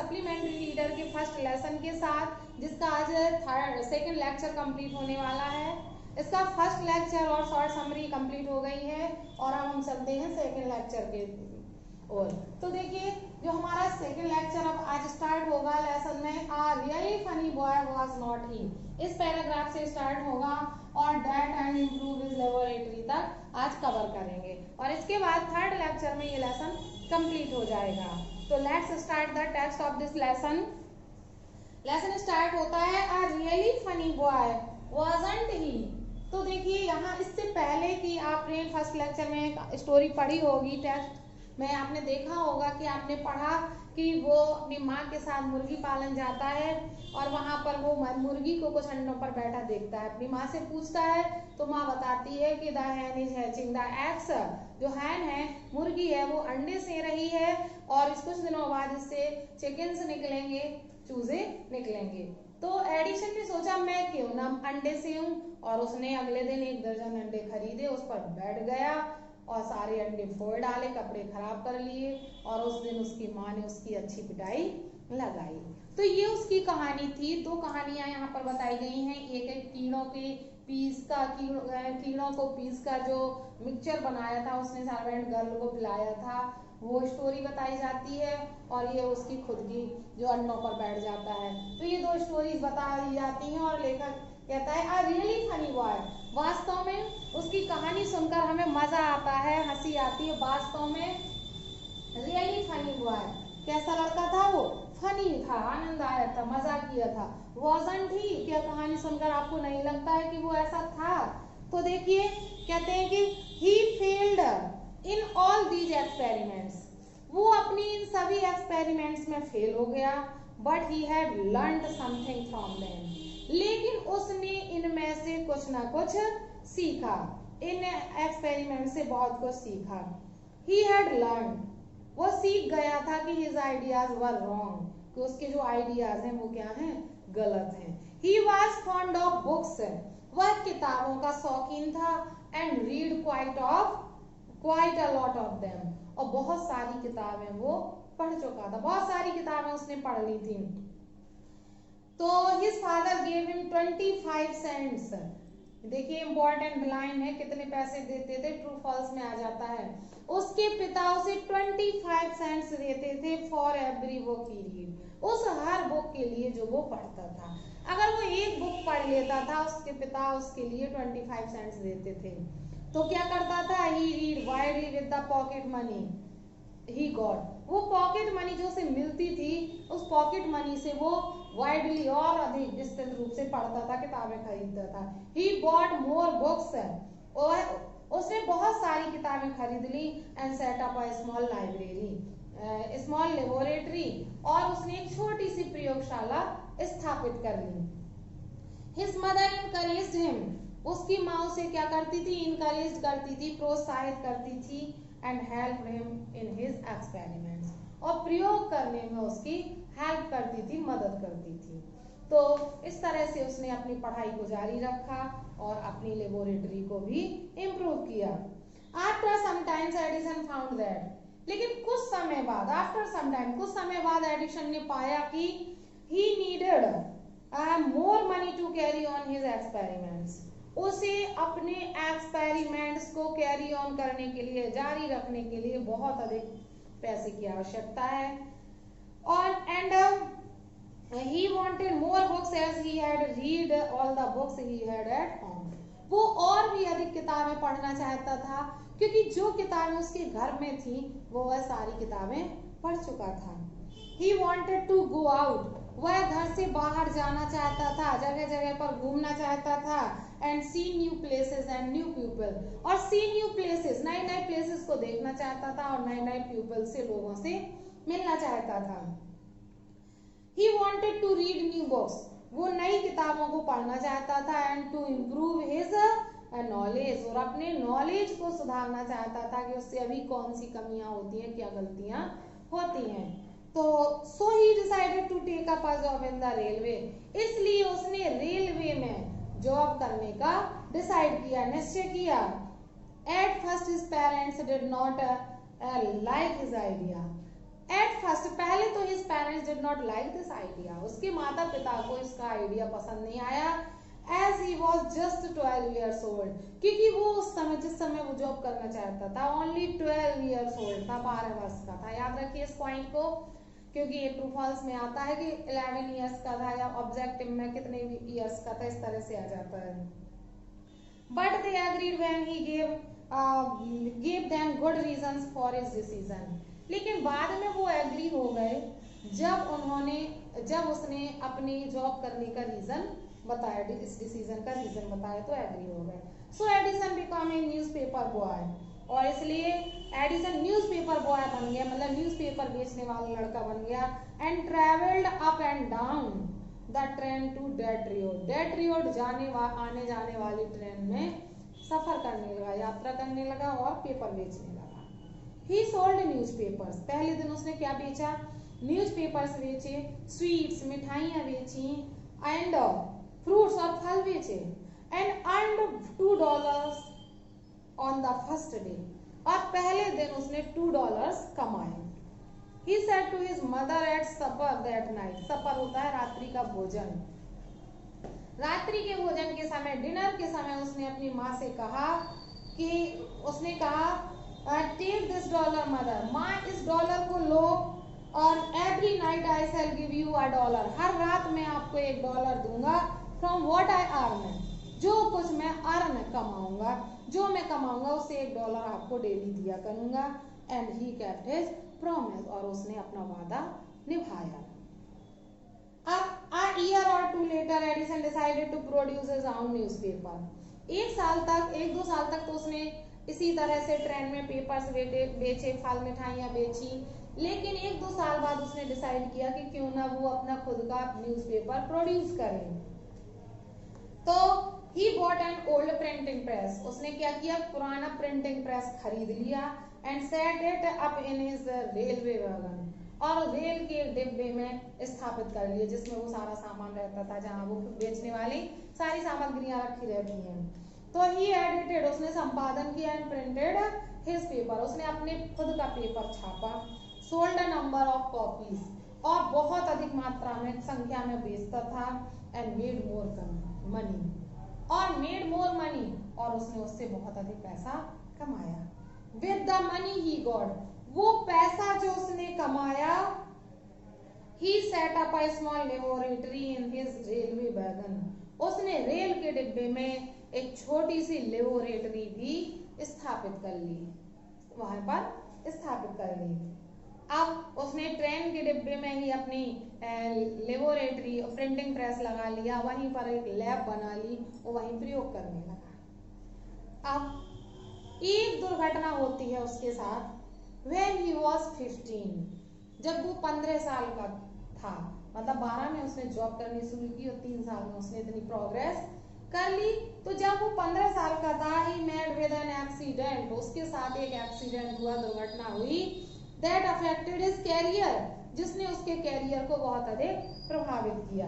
Supplementary reader के first lesson के साथ, जिसका आज सेकंड लेक्चर कंप्लीट होने वाला है। इसका फर्स्ट लेक्चर और शॉर्ट समरी कंप्लीट हो गई है और अब हम चलते हैं सेकंड लेक्चर के और। तो देखिए जो हमारा सेकंड लेक्चर अब आज स्टार्ट होगा लेसन में, a really funny boy was not he, इस पैराग्राफ से स्टार्ट होगा और that and improve his laboratory तक आज कवर करेंगे और इसके बाद थर्ड लेक्चर में ये लेसन कंप्लीट हो जाएगा। तो let's start the text of this lesson. Lesson start होता है आ रियली फनी बॉय वाजंट ही। तो देखिए यहाँ इससे पहले कि आपने फर्स्ट लेक्चर में एक स्टोरी पढ़ी होगी, टेक्स्ट में आपने देखा होगा कि आपने पढ़ा कि वो अपनी माँ के साथ मुर्गी पालन जाता है और वहां पर वो मुर्गी को कुछ अंडों पर बैठा देखता है, अपनी माँ से पूछता है तो माँ बताती है कि the Hahn is hatching the eggs, जो हैन है मुर्गी है वो अंडे से रही है और इस कुछ दिनों बाद इससे चिकन्स निकलेंगे, चूजे निकलेंगे। तो एडिशन ने सोचा मैं क्यों ना अंडे से हूँ और उसने अगले दिन 1 दर्जन अंडे खरीदे, उस पर बैठ गया और सारे अंडे फोड़ डाले, कपड़े खराब कर लिए और उस दिन उसकी माँ ने उसकी अच्छी पिटाई लगाई। तो ये उसकी कहानी थी। 2 कहानियां यहाँ पर बताई गई हैं। एक कीड़ों के पीस का, कीड़ों को पीस का जो मिक्सचर बनाया था उसने सर्वेंट गर्ल को खिलाया था, वो स्टोरी बताई जाती है और ये उसकी खुद की जो अंडों पर बैठ जाता है। तो ये 2 स्टोरीज बताई जाती हैं और लेखक कहता है आ रियली फनी बॉय, वास्तव में उसकी कहानी सुनकर हमें मजा आता है, हंसी आती है। वास्तव में रियली फनी बॉय, कैसा लड़का था वो? फनी था, आनंद आया था, मजा किया था। वाजंट ही, क्या कहानी सुनकर आपको नहीं लगता है कि वो ऐसा था? तो देखिए कहते हैं कि he failed in all these experiments, वो अपनी इन सभी एक्सपेरिमेंट्स में फेल हो गया, but he had learned something from them, लेकिन उसने इनमें से कुछ ना कुछ सीखा, इन एक्सपेरिमेंट से बहुत कुछ सीखा। ही हैड लर्न, वो सीख गया था कि हिज आइडियाज वर रॉन्ग, कि उसके जो आइडियाज हैं वो क्या हैं? गलत हैं। He was fond of books, वह किताबों का शौकीन था, and read quite a lot of them, और बहुत सारी किताबें वो पढ़ चुका था, बहुत सारी किताबें उसने पढ़ ली थी। तो his father gave him 25 cents, देखिए इंपॉर्टेंट लाइन है, कितने पैसे देते थे, ट्रू फॉल्स में आ जाता है। उसके पिता उसे 25 सेंट्स देते थे for every book he read, उस हर बुक के लिए जो वो पढ़ता था। अगर वो एक बुक पढ़ लेता था उसके पिता उसके लिए 25 सेंट्स देते थे। तो क्या करता था? He read widely with the pocket money he got, वो पॉकेट मनी जो उसे मिलती थी उस पॉकेट मनी से वो वाइडली और अधिक विस्तृत रूप से पढ़ता था, किताबें खरीदता था। ही बॉट मोर बुक्स, उसने बहुत सारी किताबें खरीद ली, and set up a small library, small laboratory, और उसने एक छोटी सी प्रयोगशाला स्थापित कर ली। हिज मदर इनकरेज्ड हिम, उसकी माँ उसे क्या करती थी? इनकरेज करती थी, प्रोत्साहित करती थी, and help him in his experiments, और प्रयोग करने में उसकी हेल्प करती थी, मदद करती थी। तो इस तरह से उसने अपनी पढ़ाई को जारी रखा और अपनी लेबोरेटरी को भी इम्प्रूव किया। After some times Edison found that, लेकिन कुछ समय बाद, आफ्टर सम टाइम, कुछ समय बाद एडिसन ने पाया कि he needed more money to carry on his experiments, उसे अपने एक्सपेरिमेंट्स को कैरी ऑन करने के लिए, जारी रखने के लिए बहुत अधिक पैसे की आवश्यकता है। और and he wanted more books as he had read all the books he had at home, वो और भी अधिक किताबें पढ़ना चाहता था क्योंकि जो किताबें उसके घर में थी वो वह सारी किताबें पढ़ चुका था। He wanted to go out, वह घर से बाहर जाना चाहता था, जगह जगह पर घूमना चाहता था, and see new places and new people, और see new places, नए नए places को देखना चाहता था और नए नए people से, लोगों से मिलना चाहता था। He wanted to read new books, वो नई किताबों को पढ़ना चाहता था, and to improve his knowledge, और अपने नॉलेज को सुधारना चाहता था कि उससे अभी कौन सी कमियां होती हैं, क्या गलतियां होती हैं। तो so he decided to take up a job in the railway, इसलिए उसने रेलवे में जॉब करने का डिसाइड किया, निश्चय किया। At first his parents did not like his idea, at first पहले तो his parents did not like this idea, उसके माता पिता को इसका आइडिया पसंद नहीं आया, as he was just 12 years old, क्योंकि वो उस समय जिस समय वो जॉब करना चाहता था ओनली 12 years old था, 12 वर्ष का था। याद रखिए इस पॉइंट को, क्योंकि ये ट्रू फॉल्स में आता है कि 11 years का था या ऑब्जेक्टिव में कितने ईयर्स का था, इस तरह से आ जाता है। But they agreed when he gave them good reasons for his decision, लेकिन बाद में वो एग्री हो गए जब उसने अपनी जॉब करने का रीजन बताया, इस डिसीजन का रीजन बताया तो एग्री हो गए। So Edison become a newspaper boy, और इसलिए एडिसन न्यूज़पेपर बॉय बन गया, मतलब न्यूज़पेपर बेचने वाला लड़का बन गया। And travelled up and down the train to Detroit, Detroit आने जाने वाली ट्रेन में सफर करने लगा, यात्रा करने लगा और पेपर बेचने लगा। ही सोल्ड न्यूज़पेपर्स, पहले दिन उसने क्या बेचा, न्यूज़पेपर्स बेचे, स्वीट्स मिठाइयाँ बेची, एंड फ्रूट्स और फल बेचे, and earned $2 on the first day, और पहले दिन उसने $2 कमाए। He said to his mother at supper that night, सपर होता है रात्रि का भोजन, रात्रि के भोजन के समय, डिनर के समय उसने अपनी माँ से कहा कि उसने कहा टेक दिस $1 मदर, माँ इस $1 को लो, और every night I shell give you $1, हर रात मैं आपको $1 दूंगा, फ्रॉम व्हाट आई अर्न, जो कुछ मैं अर्न कमाऊंगा, जो मैं कमाऊंगा उससे $1 आपको डेली दिया करूंगा। And he kept his promise, और उसने अपना वादा निभाया। अब a year or two later Edison decided to produce his own newspaper, एक दो साल तक तो उसने इसी तरह से ट्रेन में पेपर्स बेचे, फल मिठाइयाँ बेची, लेकिन 1-2 साल बाद उसने डिसाइड किया कि क्यों ना वो अपना खुद का न्यूज़पेपर प्रोड्यूस करें। तो he bought an old printing press, उसने क्या किया, पुराना प्रिंटिंग प्रेस खरीद लिया, and set it up in his railway wagon, और रेल के डिब्बे में स्थापित कर लिए, जिसमें वो सारा सामान रहता था, जहाँ वो बेचने वाली सारी सामग्रियां रखी रहती हैं। तो ही एडिटेड, उसने संपादन किया, एंड प्रिंटेड हिज पेपर, उसने अपने खुद का पेपर छापा, sold a number of copies, और बहुत अधिक मात्रा में संख्या में बेचता था, एंड मेड मोर मनी, और मेड मोर मनी, और उसने उससे बहुत अधिक पैसा कमाया। With the money he got, वो पैसा जो उसने कमाया, he set up a small laboratory in his railway wagon, उसने रेल के डिब्बे में एक छोटी सी लेबोरेटरी भी स्थापित कर ली, वहां पर स्थापित कर ली। अब उसने ट्रेन के डिब्बे में ही अपनी लेबोरेटरी और प्रिंटिंग प्रेस लगा लिया, वहीं पर एक लैब बना ली और वहीं प्रयोग करने लगा। अब एक दुर्घटना होती है उसके साथ, when he was 15, जब वो 15 साल का था, मतलब 12 में उसने जॉब करनी शुरू की और 3 साल में उसने इतनी प्रोग्रेस कर ली। तो जब वो 15 साल का था, he met with an accident, उसके साथ एक एक्सीडेंट हुआ, दुर्घटना हुई, that affected his career, जिसने उसके कैरियर को बहुत अधिक प्रभावित किया।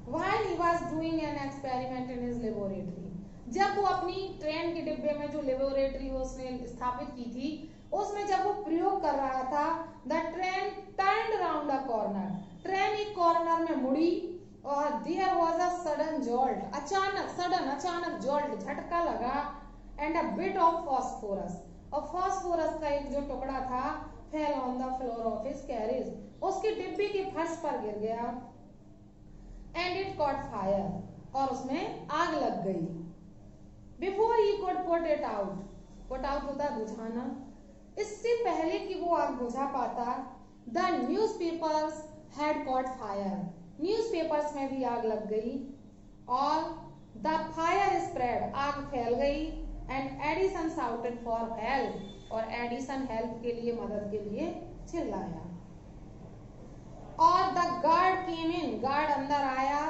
While he was doing an experiment in his laboratory, जब वो अपनी ट्रेन के डिब्बे में जो लेबोरेटरी उसने स्थापित की थी, उसमें जब वो प्रयोग कर रहा था, the train turned round a corner, train एक कॉर्नर में मुड़ी, और there was a sudden jolt, अचानक जॉल्ट, झटका लगा, and a bit of phosphorus, और फॉस्फोरस का एक जो टुकड़ा था, fell on the floor of his carriage, उसके डिब्बे के फर्श पर गिर गया, एंड इट कॉट फायर, और उसमें आग लग गई। Before he could put it out, put out होता है बुझाना, इससे पहले कि वो आग बुझा पाता, the newspapers had cot fire, newspapers में भी आग लग गई, और द फायर स्प्रेड, आग फैल गई, and Edison shouted for help, और एडिसन हेल्प के लिए, मदद के लिए चिल्लाया, और the guard came in, guard अंदर आया,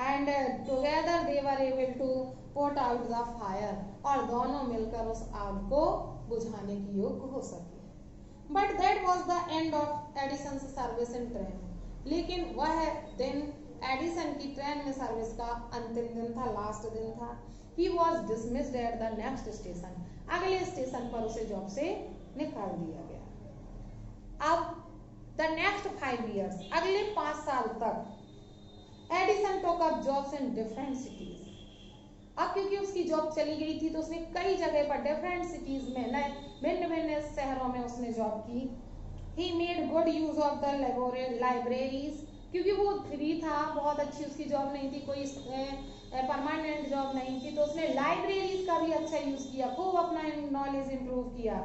and together they were able to put out the fire, और दोनों मिलकर उस आग को बुझाने की योग्य हो सके। But that was the end of Edison service in train, लेकिन वह दिन एडिसन की ट्रेन में सर्विस का अंतिम दिन था, लास्ट दिन था। He was dismissed at the next station, अगले स्टेशन पर उसे जॉब से निकाल दिया गया। अब द नेक्स्ट 5 years, अगले 5 साल तक Edison took up jobs in different cities. अब क्योंकि उसकी जॉब चली गई थी तो उसने कई जगह पर डिफरेंट सिटीज में नए भिन्न भिन्न शहरों में उसने जॉब की। He made good use of the libraries, क्योंकि वो फ्री था, बहुत अच्छी उसकी जॉब नहीं थी, कोई परमानेंट जॉब नहीं थी, तो उसने लाइब्रेरीज का भी अच्छा यूज किया, खूब अपना नॉलेज इंप्रूव किया।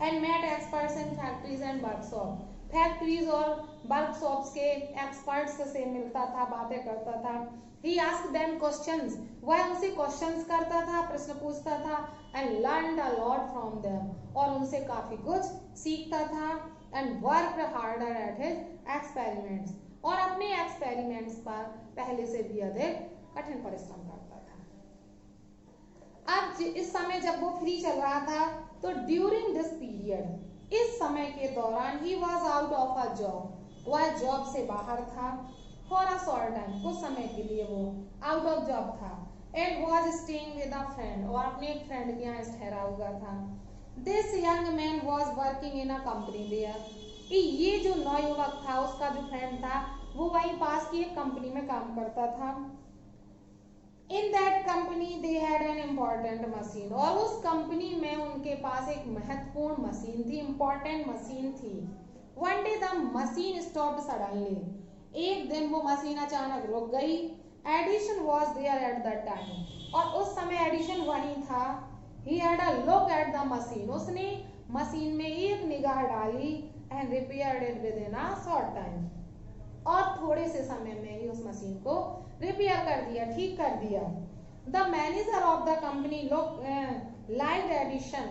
And met experts in factories and workshop, factories और वर्कशॉप्स के एक्सपर्ट्स से मिलता था, बातें करता था। He asked them questions, वह उनसे क्वेश्चंस करता था, प्रश्न पूछता था। and learned a lot from them, और उनसे काफी कुछ सीखता था। and worked harder at his experiments, और अपने एक्सपेरिमेंट्स पर पहले से भी अधिक कठिन परिश्रम करता था। अब इस समय जब वो फ्री चल रहा था तो ड्यूरिंग दिस पीरियड, इस समय के दौरान he was out of a job, वह जॉब से बाहर था। फॉर अ शॉर्ट टाइम, कुछ समय के लिए वो आउट ऑफ जॉब था। And was staying with a friend, और अपने एक फ्रेंड के यहाँ ठहरा हुआ था। This young man was working in a company there, ये जो नौयुवक था, उसका जो फ्रेंड था, वो वहीं पास की एक कंपनी में काम करता था। In that company they had an important machine, और उस कंपनी में उनके पास एक महत्वपूर्ण मशीन थी, इम्पोर्टेंट मशीन थी। One day the machine stopped suddenly, एक दिन वो मशीन अचानक रुक गई। Edison was there at the time, और उस समय एडिसन वहीं था। He had a look at the machine, उसने मशीन में एक निगाह डाली। And repaired it within a short time, और थोड़े से समय में ही उस मशीन को रिपेयर कर दिया, ठीक कर दिया। The manager of the company liked Edison,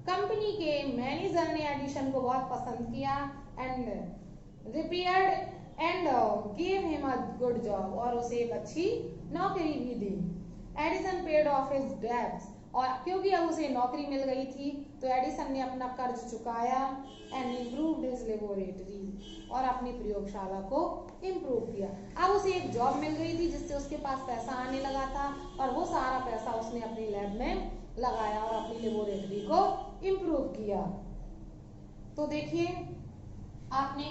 company के मैनेजर ने एडिशन को बहुत पसंद किया। And repaired and give him a good job, और उसे एक अच्छी नौकरी भी दी। Edison paid off his debts, और क्योंकि अब उसे नौकरी मिल गई थी तो एडिसन ने अपना कर्ज चुकाया। एंड इम्प्रूव्ड हिज लेबोरेटरी, और अपनी प्रयोगशाला को इम्प्रूव किया। अब उसे एक जॉब मिल गई थी जिससे उसके पास पैसा आने लगा था, और वो सारा पैसा उसने अपनी लैब में लगाया और अपनी लेबोरेटरी को इम्प्रूव किया। तो देखिए आपने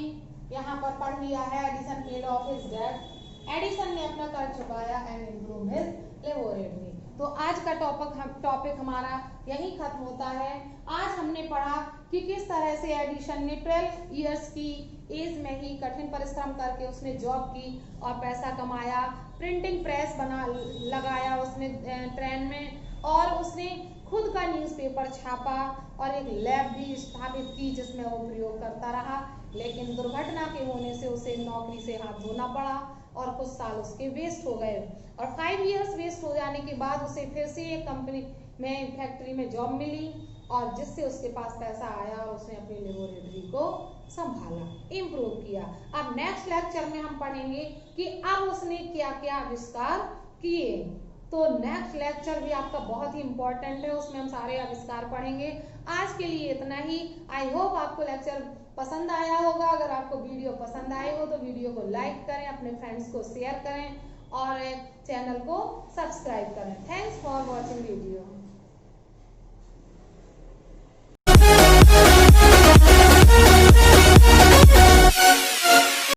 यहाँ पर पढ़ लिया है एडिसन पेड ऑफ हिज डेब्ट, एडिसन ने अपना कर्ज चुकाया एंड इम्प्रूव हिज लेबोरेटरी। तो आज का टॉपिक हमारा यही खत्म होता है। आज हमने पढ़ा कि किस तरह से एडिसन ने 12 इयर्स की एज में ही कठिन परिश्रम करके उसने जॉब की और पैसा कमाया, प्रिंटिंग प्रेस लगाया उसने ट्रेन में, और उसने खुद का न्यूज़पेपर छापा और एक लैब भी स्थापित की जिसमें वो प्रयोग करता रहा। लेकिन दुर्घटना के होने से उसे नौकरी से हाथ धोना पड़ा और कुछ साल उसके वेस्ट हो गए, और 5 इयर्स वेस्ट हो जाने के बाद उसे फिर से एक कंपनी में फैक्ट्री में जॉब मिली, और जिससे उसके पास पैसा आया और उसने अपनी लेबोरेटरी को संभाला, इम्प्रूव किया। अब नेक्स्ट लेक्चर में हम पढ़ेंगे कि अब उसने क्या क्या आविष्कार किए। तो नेक्स्ट लेक्चर भी आपका बहुत ही इंपॉर्टेंट है, उसमें हम सारे आविष्कार पढ़ेंगे। आज के लिए इतना ही। आई होप आपको लेक्चर पसंद आया होगा। अगर आपको वीडियो पसंद आए हो तो वीडियो को लाइक करें, अपने फ्रेंड्स को शेयर करें और चैनल को सब्सक्राइब करें। Thanks for watching video.